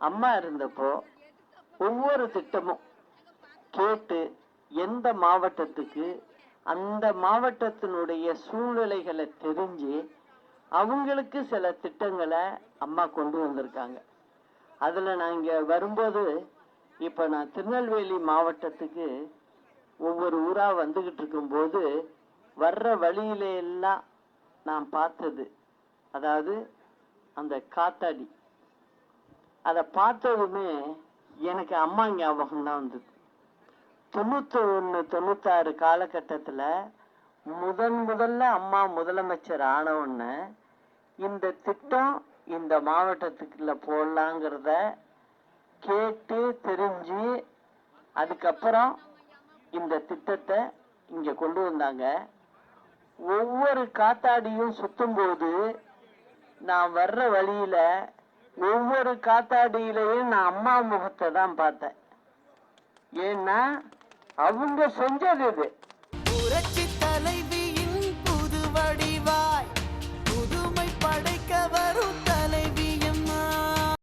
அம்மா இருந்தப்போ ஒவ்வொரு திட்டமும் கேட்டு எந்த மாவட்டத்துக்கு அந்த மாவட்டத்தினுடைய சூழ்நிலைகளை தெரிஞ்சு அவங்களுக்கு சில திட்டங்களை அம்மா கொண்டு வந்திருக்காங்க. அதில் நான் இங்கே வரும்போது இப்போ நான் திருநெல்வேலி மாவட்டத்துக்கு ஒவ்வொரு ஊராக வந்துக்கிட்டு இருக்கும்போது வர்ற வழியில எல்லாம் நான் பார்த்தது, அதாவது அந்த காத்தாடி, அதை பார்த்ததுமே எனக்கு அம்மா ஞாபகம் தான் வந்தது. 91 96 காலகட்டத்தில் முதல்ல அம்மா முதலமைச்சர் ஆன உடனே இந்த திட்டம் இந்த மாவட்டத்துக்குள்ள போடலாங்கிறத கேட்டு தெரிஞ்சு அதுக்கப்புறம் இந்த திட்டத்தை இங்க கொண்டு வந்தாங்க. ஒவ்வொரு காத்தாடியும் சுத்தும் போது நான் வர்ற வழியில ஒவ்வொரு காத்தாடியிலையும் நான் அம்மா முகத்தை தான் பார்த்தேன். ஏன்னா அவங்க செஞ்சது இது. புரட்சி தலைவி